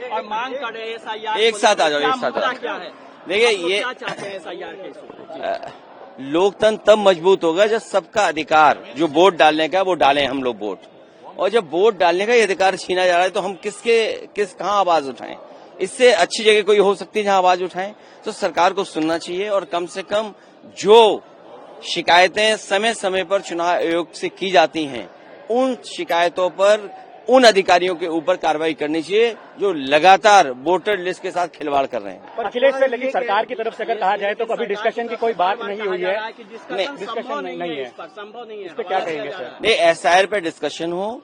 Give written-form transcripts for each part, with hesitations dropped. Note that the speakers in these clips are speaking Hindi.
और मांग कर रहे हैं SIR। एक साथ आ जाओ, एक साथ आ जाओ। क्या है? देखिए ये क्या चाहते हैं SIR के इशू? लोकतंत्र तब मजबूत होगा जब सबका अधिकार जो वोट डालने का वो डालें हम लोग वोट, और जब वोट डालने का ये अधिकार छीना जा रहा है तो हम कहाँ आवाज उठाएं? इससे अच्छी जगह कोई हो सकती है जहां आवाज उठाएं? तो सरकार को सुनना चाहिए और कम से कम जो शिकायतें समय समय पर चुनाव आयोग से की जाती हैं उन शिकायतों पर उन अधिकारियों के ऊपर कार्रवाई करनी चाहिए जो लगातार वोटर लिस्ट के साथ खिलवाड़ कर रहे हैं। पर अखिलेश से लेकिन सरकार की तरफ से अगर कहा जाए तो कभी डिस्कशन की कोई बात नहीं हुई है। नहीं, डिस्कशन नहीं है, संभव नहीं है। इस पे क्या कहेंगे सर? नहीं, SIR पे डिस्कशन हो,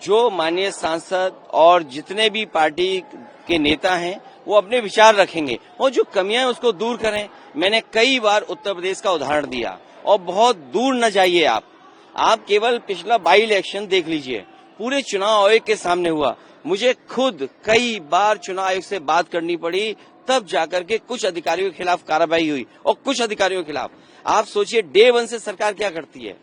जो माननीय सांसद और जितने भी पार्टी के नेता हैं वो अपने विचार रखेंगे और जो कमियां हैं उसको दूर करें। मैंने कई बार उत्तर प्रदेश का उदाहरण दिया और बहुत दूर न जाइए आप केवल पिछला बाई इलेक्शन देख लीजिए, पूरे चुनाव आयोग के सामने हुआ। मुझे खुद कई बार चुनाव आयोग से बात करनी पड़ी, तब जाकर के कुछ अधिकारियों के खिलाफ कार्रवाई हुई और कुछ अधिकारियों के खिलाफ। आप सोचिए डे 1 से सरकार क्या करती है,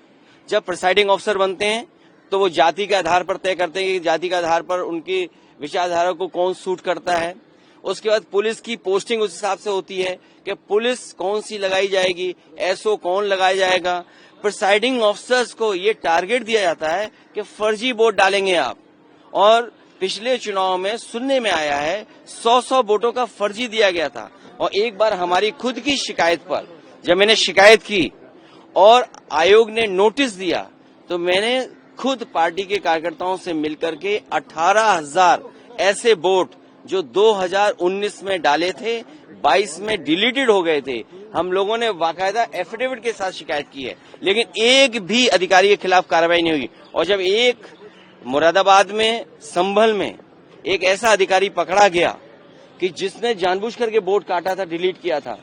जब प्रिसाइडिंग ऑफिसर बनते हैं तो वो जाति के आधार पर तय करते हैं कि जाति के आधार पर उनकी विचारधारा को कौन सूट करता है। उसके बाद पुलिस की पोस्टिंग उस हिसाब से होती है कि पुलिस कौन सी लगाई जाएगी, SO कौन लगाया जाएगा। प्रिसाइडिंग ऑफिसर्स को ये टारगेट दिया जाता है कि फर्जी वोट डालेंगे आप, और पिछले चुनाव में सुनने में आया है 100 वोटों का फर्जी दिया गया था। और एक बार हमारी खुद की शिकायत पर जब मैंने शिकायत की और आयोग ने नोटिस दिया तो मैंने खुद पार्टी के कार्यकर्ताओं से मिलकर के 18,000 ऐसे वोट जो 2019 में डाले थे 22 में डिलीटेड हो गए थे, हम लोगों ने बाकायदा एफिडेविट के साथ शिकायत की है, लेकिन एक भी अधिकारी के खिलाफ कार्रवाई नहीं हुई। और जब एक मुरादाबाद में संभल में एक ऐसा अधिकारी पकड़ा गया कि जिसने जानबूझ करके वोट काटा था, डिलीट किया था,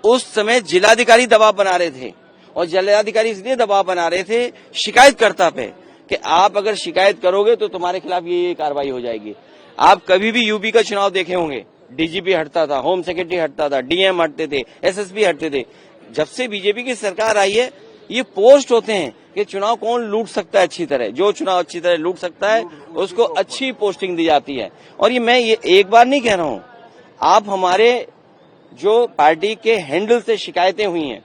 उस समय जिलाधिकारी दबाव बना रहे थे। और जिलाधिकारी इसलिए दबाव बना रहे थे शिकायतकर्ता पे कि आप अगर शिकायत करोगे तो तुम्हारे खिलाफ ये कार्रवाई हो जाएगी। आप कभी भी यूपी का चुनाव देखे होंगे, DGP हटता था, होम सेक्रेटरी हटता था, DM हटते थे, SSP हटते थे। जब से बीजेपी की सरकार आई है ये पोस्ट होते हैं कि चुनाव कौन लूट सकता है अच्छी तरह, जो चुनाव अच्छी तरह लूट सकता है उसको अच्छी पोस्टिंग दी जाती है। और मैं ये एक बार नहीं कह रहा हूं, आप हमारे जो पार्टी के हैंडल से शिकायतें हुई हैं,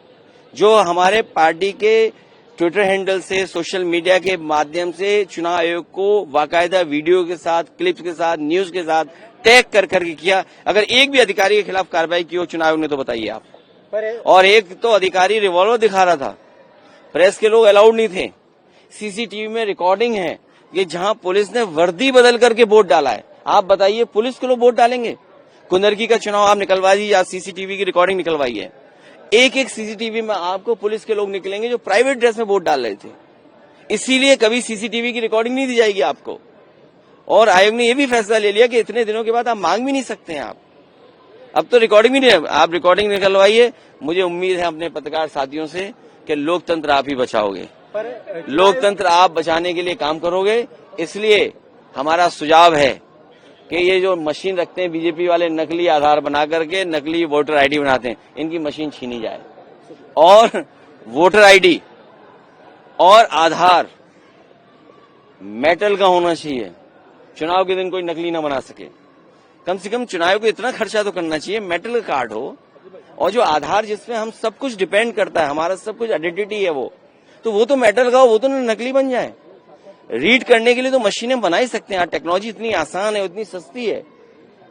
जो हमारे पार्टी के ट्विटर हैंडल से, सोशल मीडिया के माध्यम से चुनाव आयोग को बाकायदा वीडियो के साथ, क्लिप्स के साथ, न्यूज के साथ टैग कर करके किया, अगर एक भी अधिकारी के खिलाफ कार्रवाई की हो चुनाव आयोग ने तो बताइए आप। और एक तो अधिकारी रिवॉल्वर दिखा रहा था, प्रेस के लोग अलाउड नहीं थे। CCTV में रिकॉर्डिंग है कि जहां पुलिस ने वर्दी बदल करके वोट डाला है। आप बताइए पुलिस के लोग वोट डालेंगे? कुंदरकी का चुनाव आप निकलवा दीजिए, आप CCTV की रिकॉर्डिंग निकलवाई है, एक CCTV में आपको पुलिस के लोग निकलेंगे जो प्राइवेट ड्रेस में वोट डाल रहे थे। इसीलिए कभी CCTV की रिकॉर्डिंग नहीं दी जाएगी आपको। और आयोग ने यह भी फैसला ले लिया कि इतने दिनों के बाद आप मांग भी नहीं सकते हैं। आप अब तो रिकॉर्डिंग भी नहीं है, आप रिकॉर्डिंग निकलवाइए। मुझे उम्मीद है अपने पत्रकार साथियों से कि लोकतंत्र आप ही बचाओगे, लोकतंत्र आप बचाने के लिए काम करोगे। इसलिए हमारा सुझाव है कि ये जो मशीन रखते हैं बीजेपी वाले, नकली आधार बना करके नकली वोटर ID बनाते हैं, इनकी मशीन छीनी जाए और वोटर ID और आधार मेटल का होना चाहिए। चुनाव के दिन कोई नकली ना बना सके। कम से कम चुनाव को इतना खर्चा तो करना चाहिए, मेटल का कार्ड हो और जो आधार जिसमें हम सब कुछ डिपेंड करता है, हमारा सब कुछ आइडेंटिटी है वो तो मेटल का हो, वो तो नकली बन जाए। रीड करने के लिए तो मशीनें बना ही सकते हैं, टेक्नोलॉजी इतनी आसान है, इतनी सस्ती है,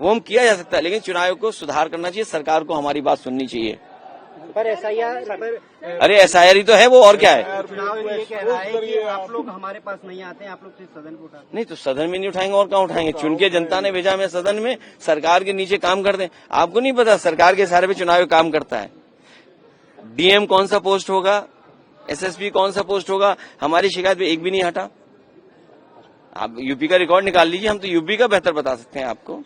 वो हम किया जा सकता है। लेकिन चुनाव को सुधार करना चाहिए, सरकार को हमारी बात सुननी चाहिए। पर SIR अरे SIR ही तो है वो, और क्या है? चुनाव ये कह रहा है कि आप लोग हमारे पास नहीं आते हैं, आप लोग सिर्फ सदन को उठाते हैं। नहीं तो सदन में नहीं उठाएंगे और कहाँ उठाएंगे? चुन के जनता ने भेजा, मैं सदन में सरकार के नीचे काम करते हैं। आपको नहीं पता सरकार के सारे पे चुनाव काम करता है। DM कौन सा पोस्ट होगा, SSP कौन सा पोस्ट होगा, हमारी शिकायत पे एक भी नहीं हटा। आप यूपी का रिकॉर्ड निकाल लीजिए, हम तो यूपी का बेहतर बता सकते हैं आपको।